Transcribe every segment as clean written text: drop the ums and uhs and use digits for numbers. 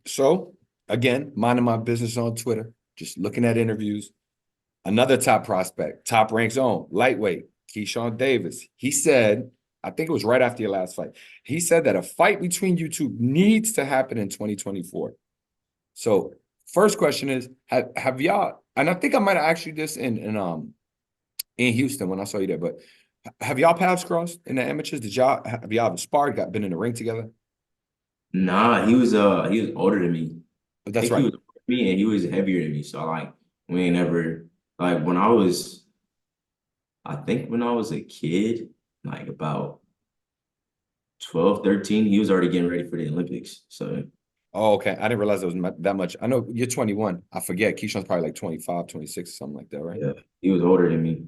So again, minding my business on Twitter, just looking at interviews. Another top prospect, top ranked zone, lightweight, Keyshawn Davis. He said, I think it was right after your last fight. He said that a fight between you two needs to happen in 2024. So first question is, have y'all, and I think I might have asked you this in Houston when I saw you there, but have y'all paths crossed in the amateurs? Did y'all have y'all sparred, been in the ring together? Nah, he was older than me. I That's think he right. was older than me and he was heavier than me. So like we ain't ever like when I was I think when I was a kid, like about 12, 13, he was already getting ready for the Olympics. So Oh, okay. I didn't realize it was that much. I know you're 21. I forget. Keyshawn's probably like 25, 26, something like that, right? yeah, he was older than me.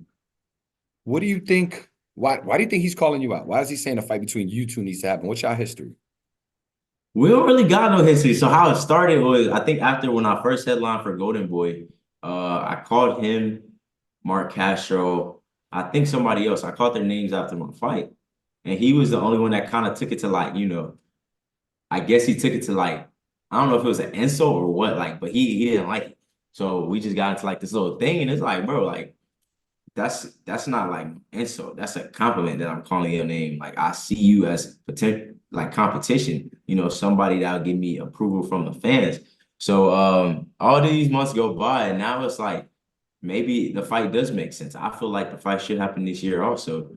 What do you think? Why do you think he's calling you out? Why is he saying a fight between you two needs to happen? What's your history? We don't really got no history. So how it started was I think after when I first headlined for Golden Boy, I called him, Mark Castro, I think somebody else. I called their names after my fight. And he was the only one that kind of took it to like, I guess he took it to like, I don't know if it was an insult or what, like, but he didn't like it. So we just got into like this little thing, and it's like, bro, like that's not like insult. That's a compliment that I'm calling your name. Like I see you as potential like competition, somebody that'll give me approval from the fans. So all these months go by and now it's like maybe the fight does make sense. I feel like the fight should happen this year also.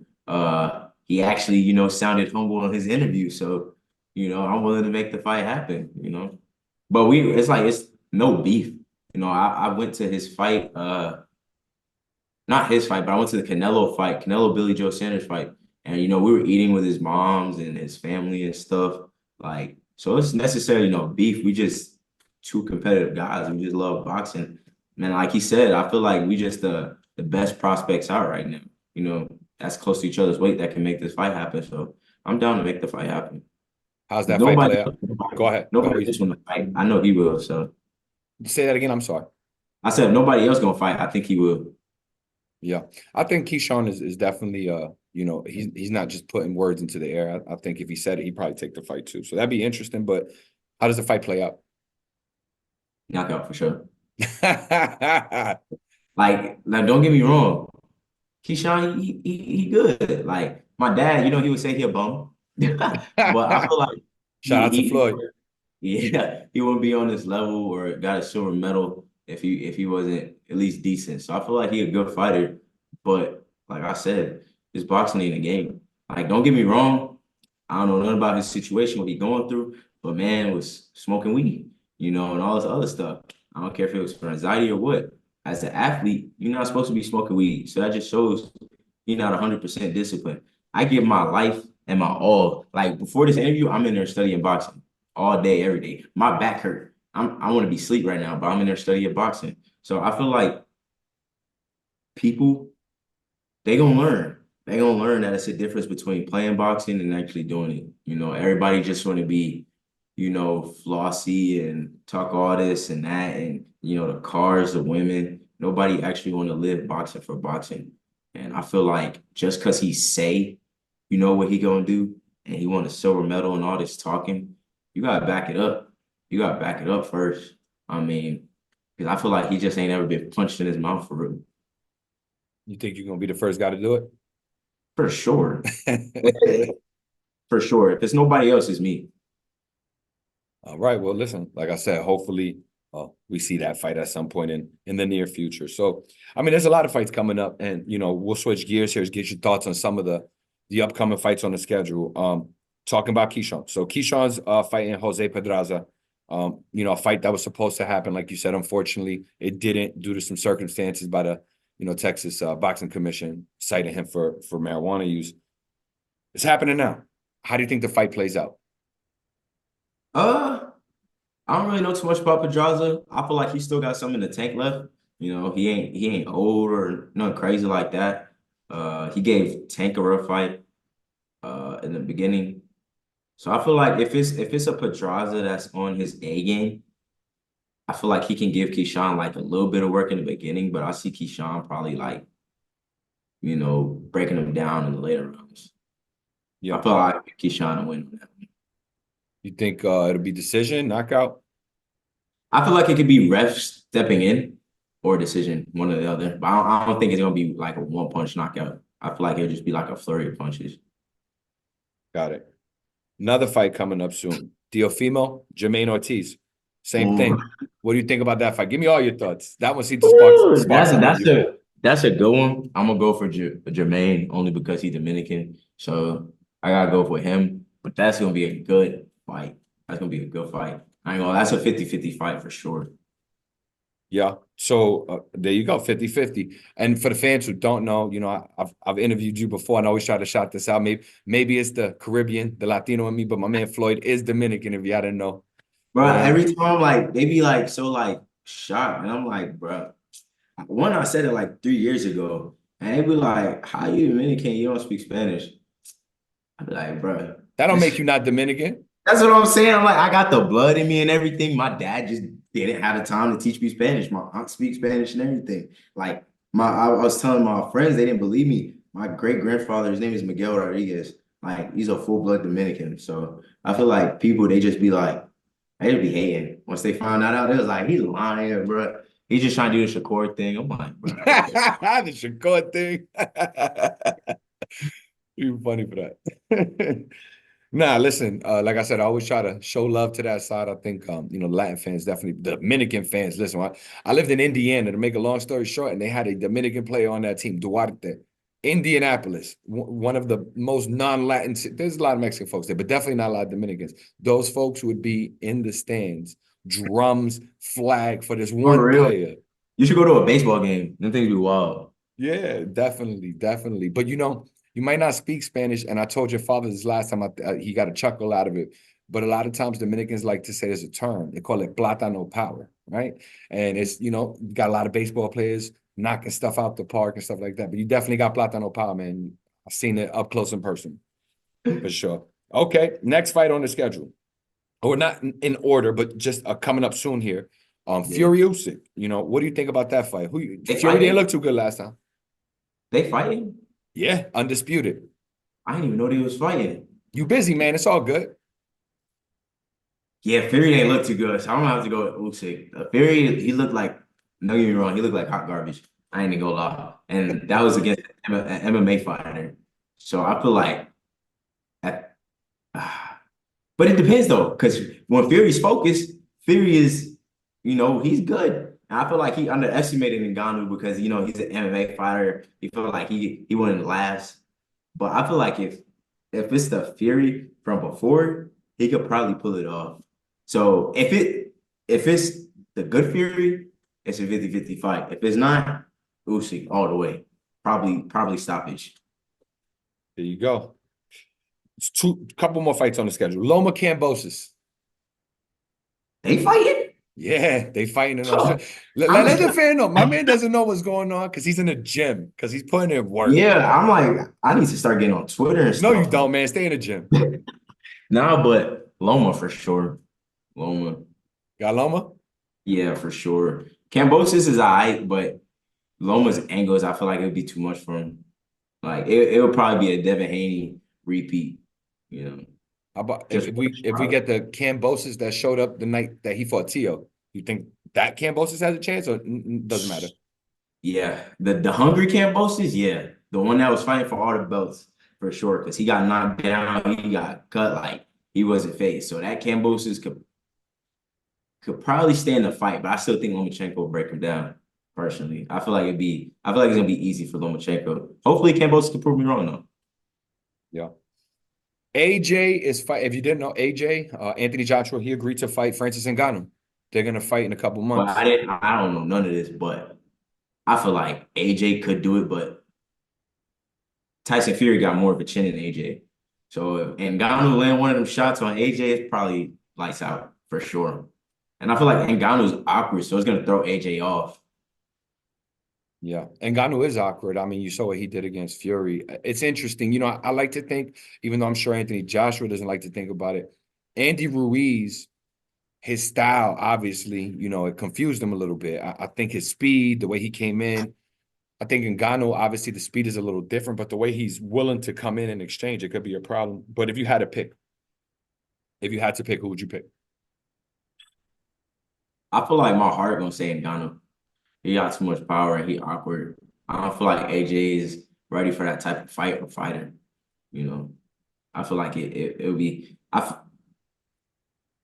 He actually, sounded humble in his interview. So, I'm willing to make the fight happen. But it's like it's no beef. I went to his fight, not his fight, but I went to the Canelo fight, Canelo Billy Joe Sanders fight. And we were eating with his moms and his family and stuff. Like, so it's necessarily no beef. We just two competitive guys. We just love boxing. Man, like he said, I feel like we just the best prospects out right now. That's close to each other's weight that can make this fight happen. So I'm down to make the fight happen. How's If that fight nobody play out? Go ahead. Go nobody ahead. else want to fight, I know he will. So Say that again. I'm sorry. I said if nobody else gonna fight, I think he will. Yeah, I think Keyshawn is definitely he's not just putting words into the air. I think if he said it, he'd probably take the fight too. So that'd be interesting. But how does the fight play out? Knockout for sure. Like, don't get me wrong. Keyshawn, he good. Like my dad, he would say he a bum, but I feel like Shout out to he Floyd. yeah he wouldn't be on this level or got a silver medal if he wasn't at least decent. So I feel like he a good fighter, but like I said, this boxing ain't a game. Like don't get me wrong, I don't know nothing about his situation, what he going through, but man was smoking weed, and all this other stuff. I don't care if it was for anxiety or what. As an athlete, you're not supposed to be smoking weed. So that just shows you're not 100% disciplined. I give my life and my all. Like before this interview, I'm in there studying boxing all day, every day. My back hurt. I want to be asleep right now, but I'm in there studying boxing. So I feel like people, they gonna learn. They gonna learn that it's a difference between playing boxing and actually doing it. Everybody just want to be, flossy and talk all this and that, and the cars, the women. Nobody actually want to live boxing for boxing. And I feel like just because he say, what he gonna do, and he want a silver medal and all this talking, you gotta back it up. You gotta back it up first. I mean, because I feel like he just ain't ever been punched in his mouth for real. You think you're gonna be the first guy to do For sure. it? For sure. If it's nobody else, it's me. All right. Well, listen, like I said, hopefully we see that fight at some point in the near future. So, I mean, there's a lot of fights coming up, and we'll switch gears here. Get your thoughts on some of the upcoming fights on the schedule. Talking about Keyshawn. So Keyshawn's fighting Jose Pedraza. A fight that was supposed to happen, like you said, unfortunately, it didn't due to some circumstances by the Texas Boxing Commission citing him for marijuana use. It's happening now. How do you think the fight plays out? Uh, I don't really know too much about Pedraza. I feel like he still got some in the tank left. He ain't old or nothing crazy like that. He gave Tank a rough fight in the beginning. So I feel like if it's a Pedraza that's on his A game, I feel like he can give Keyshawn like a little bit of work in the beginning, but I see Keyshawn probably like, breaking him down in the later rounds. I Yeah. feel like Keyshawn to win on that. You think it'll be decision, knockout? I feel like it could be refs stepping in or decision, one or the other. But I don't think it's gonna be like a one punch knockout. I feel like it'll just be like a flurry of punches. Got it. Another fight coming up soon. Teofimo, Jermaine Ortiz. Same Ooh. thing. What do you think about that fight? Give me all your thoughts. That one seems to Ooh, spark something in you. that's a good one. I'm gonna go for Jermaine only because he's Dominican, so I gotta go for him. But that's gonna be a good fight. That's gonna be a good fight. I ain't gonna. That's a 50-50 fight for sure. Yeah. So there you go, 50-50. And for the fans who don't know, I've interviewed you before and I always try to shout this out. Maybe it's the Caribbean, the Latino in me, but my man Floyd is Dominican, if y'all didn't know. Bro, And every time like they be like so like shocked, and I'm like, bro. One I said it like 3 years ago, and they be like, "How you Dominican? You don't speak Spanish?" I be like, bro, that don't make that's you not Dominican. what I'm saying. I'm like, I got the blood in me and everything. My dad just didn't have the time to teach me Spanish. My aunt speaks Spanish and everything. Like I was telling my friends, they didn't believe me. My great grandfather, his name is Miguel Rodriguez. Like he's a full blood Dominican. So I feel like people they just be like, they just be hating. Once they found that out, it was like he's lying, bro. He's just trying to do the Shakur thing. I'm like, bro, okay. The Shakur thing. You funny for that. Nah, listen, like I said, I always try to show love to that side. I think, Latin fans, definitely Dominican fans. Listen, I lived in Indiana, to make a long story short, and they had a Dominican player on that team, Duarte. Indianapolis, one of the most non-Latin, there's a lot of Mexican folks there, but definitely not a lot of Dominicans. Those folks would be in the stands, drums, flag for this For one real. player. You should go to a baseball game. Them things be wild. Yeah, definitely, definitely. But you might not speak Spanish, and I told your father this last time. He got a chuckle out of it. But a lot of times Dominicans like to say there's a term. They call it plátano power, right? And it's you got a lot of baseball players knocking stuff out the park and stuff like that. But you definitely got plátano power, man. I've seen it up close in person for sure. Okay, next fight on the schedule, or not in order, but just coming up soon here. Yeah. Fury Usyk. What do you think about that fight? They Fury didn't fighting? look too good last time. They fighting? Yeah, undisputed. I didn't even know they was fighting. You busy, man. It's all good. Yeah, Fury didn't look too good, so I'm gonna have to go with Usyk. Fury, he looked like, don't get me wrong, he looked like hot garbage. I ain't even gonna lie. And that was against an MMA fighter. So I feel like that, but it depends though, because when Fury's focused, Fury is, he's good. And I feel like he underestimated Ngannou because he's an MMA fighter. He felt like he wouldn't last. But I feel like if it's the Fury from before, he could probably pull it off. So if it's the good Fury, it's a 50-50 fight. If it's not, Usyk all the way. Probably stoppage. There you go. It's couple more fights on the schedule. Loma Cambosis. They fighting? Yeah, they fighting in Oh, Australia. Let the fan know. My man doesn't know what's going on because he's in the gym, because he's putting in work. yeah, I'm like, I need to start getting on Twitter and No, you stuff. don't, man. Stay in the gym. Nah, but Loma for sure. Loma. Got Loma? Yeah, for sure. Cambosis is all right, but Loma's angles, I feel like it would be too much for him. Like it would probably be a Devin Haney repeat, you know. How about Just if we get the Cambosis that showed up the night that he fought Tio, you think that Cambosis has a chance, or doesn't matter? yeah, the hungry Cambosis, yeah, the one that was fighting for all the belts for sure, because he got knocked down, he got cut, like he wasn't faced. So that Cambosis could probably stay in the fight, but I still think Lomachenko will break him down. Personally, I feel like I feel like it's gonna be easy for Lomachenko. Hopefully, Cambosis can prove me wrong though. Yeah. AJ is fight. If you didn't know, AJ Anthony Joshua, he agreed to fight Francis Ngannou. They're gonna fight in a couple But months. I don't know none of this, but I feel like AJ could do it, but Tyson Fury got more of a chin than AJ. So if Ngannou land one of them shots on AJ, it's probably lights out for sure. And I feel like Ngannou's awkward, so it's gonna throw AJ off. Yeah, Ngannou is awkward. I mean, you saw what he did against Fury. It's interesting. I like to think, even though I'm sure Anthony Joshua doesn't like to think about it, Andy Ruiz, his style, obviously, it confused him a little bit. I think his speed, the way he came in, I think Ngannou, obviously, the speed is a little different, but the way he's willing to come in and exchange, it could be a problem. But if you had to pick, who would you pick? I feel like my heart gonna say Ngannou. He got too much power and he awkward. I don't feel like AJ is ready for that type of fight or fighter. You know, I feel like it would be. I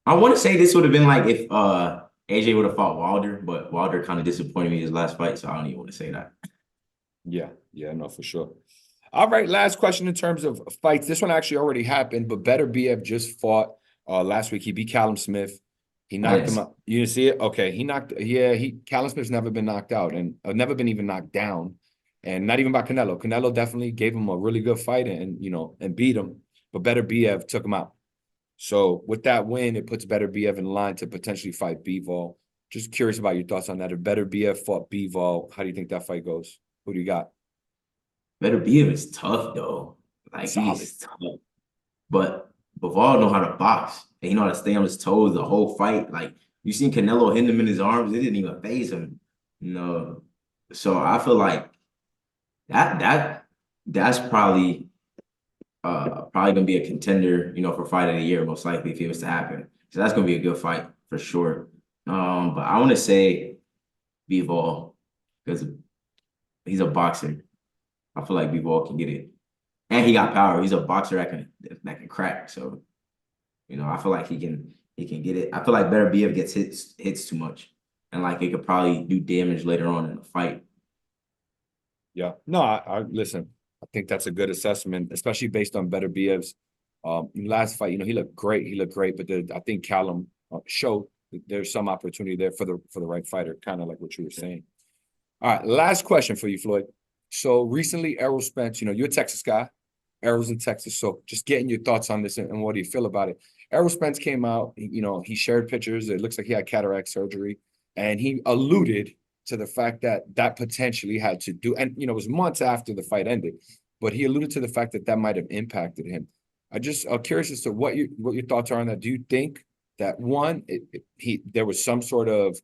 want to say this would have been like if AJ would have fought Wilder, but Wilder kind of disappointed me his last fight, so I don't even want to say that. Yeah, yeah, no, for sure. All right, last question in terms of fights. This one actually already happened, but Better BF just fought last week. He beat Callum Smith. He knocked him out. You didn't see it? Okay, he knocked. Yeah, Callum Smith's never been knocked out and never been even knocked down, and not even by Canelo. Canelo definitely gave him a really good fight and and beat him, but Better BF took him out. So with that win, it puts Better BF in line to potentially fight Bivol. Just curious about your thoughts on that. If Better BF fought Bivol, how do you think that fight goes? Who do you got? Better BF is tough though. Like Solid. he's tough, but Bivol know how to box and he know how to stay on his toes the whole fight. Like you seen Canelo hitting him in his arms, it didn't even phase him. So I feel like that's probably gonna be a contender, for fight of the year, most likely if it was to happen. So that's gonna be a good fight for sure. But I want to say Bivol because he's a boxer. I feel like Bivol can get it, and he got power. He's a boxer that can crack. So I feel like he can get it. I feel like Better BF gets hits too much, and like it could probably do damage later on in the fight. Yeah. No, I listen. I think that's a good assessment, especially based on Better BF's last fight. He looked great. He looked great, but I think Callum showed that there's some opportunity there for the right fighter, kind of like what you were saying. All right, last question for you, Floyd. So recently, Errol Spence, you're a Texas guy. Errol's in Texas. So just getting your thoughts on this and what do you feel about it? Errol Spence came out, he shared pictures. It looks like he had cataract surgery. And he alluded to the fact that potentially had to do, and it was months after the fight ended, but he alluded to the fact that might have impacted him. I'm curious as to what your thoughts are on that. Do you think that one, there was some sort of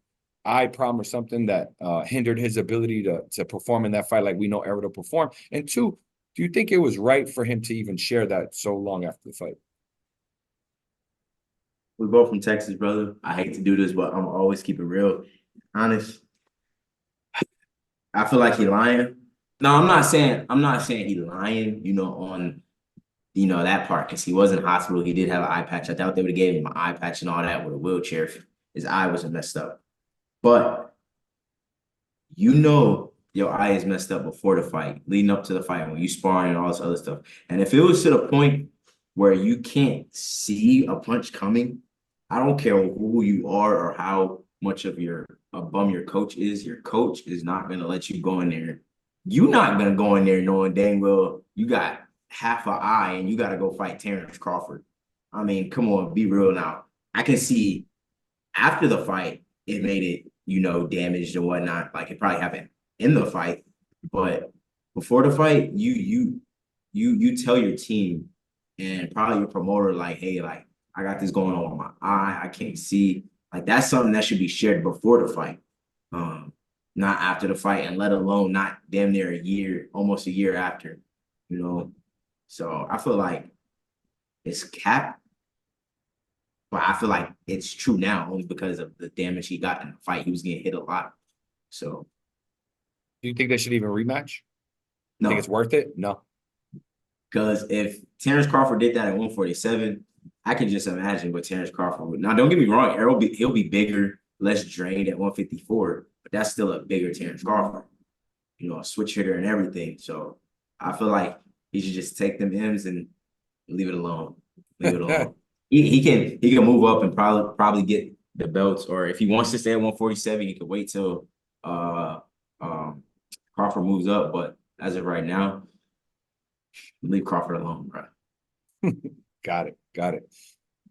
eye problem or something that hindered his ability to perform in that fight like we know Errol to perform? And two, do you think it was right for him to even share that so long after the fight? We both from Texas, brother. I hate to do this, but I'm always keep it real, honest. I feel like he lying. No, I'm not saying he lying, on that part because he was in hospital. He did have an eye patch. I doubt they would have gave him an eye patch and all that with a wheelchair if his eye wasn't messed up. But your eye is messed up before the fight, leading up to the fight, when you sparring and all this other stuff. And if it was to the point where you can't see a punch coming, I don't care who you are or how much of a bum your coach is. Your coach is not gonna let you go in there. You're not gonna go in there knowing dang well you got half an eye and you gotta go fight Terrence Crawford. I mean, come on, be real now. I can see after the fight, it made it, damaged and whatnot. Like it probably happened in the fight, but before the fight, you tell your team and probably your promoter, like, hey, like I got this going on with my eye, I can't see. Like that's something that should be shared before the fight, not after the fight, and let alone not damn near a year, almost a year after, you know. So I feel like it's cap, but I feel like it's true now only because of the damage he got in the fight. He was getting hit a lot. So Do you think they should even rematch? Think it's no, worth it? No. because if Terrence Crawford did that at 147, I can just imagine what Terrence Crawford would. Now, don't get me wrong, he'll be bigger, less drained at 154, but that's still a bigger Terrence Crawford. A switch hitter and everything. So I feel like he should just take them M's and leave it alone. Leave it alone. He can move up and probably get the belts, or if he wants to stay at 147, he could wait till Crawford moves up. But as of right now, leave Crawford alone, bro. Got it. Got it.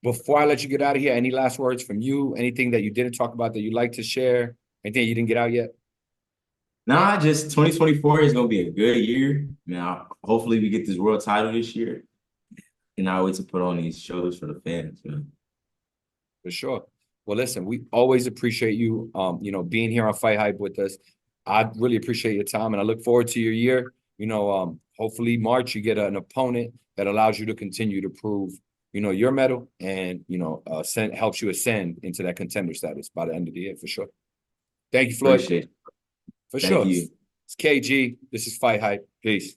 Before I let you get out of here, any last words from you? Anything that you didn't talk about that you'd like to share? Anything you didn't get out yet? Nah, just 2024 is gonna be a good year. Now, hopefully we get this world title this year. And I wait to put on these shows for the fans, man. For sure. Well, listen, we always appreciate you, being here on Fight Hype with us. I really appreciate your time, and I look forward to your year. Hopefully March you get an opponent that allows you to continue to prove, your medal and helps you ascend into that contender status by the end of the year for sure. Thank you, Floyd. Appreciate it. For Thank sure. you. It's KG. This is Fight Hype. Peace.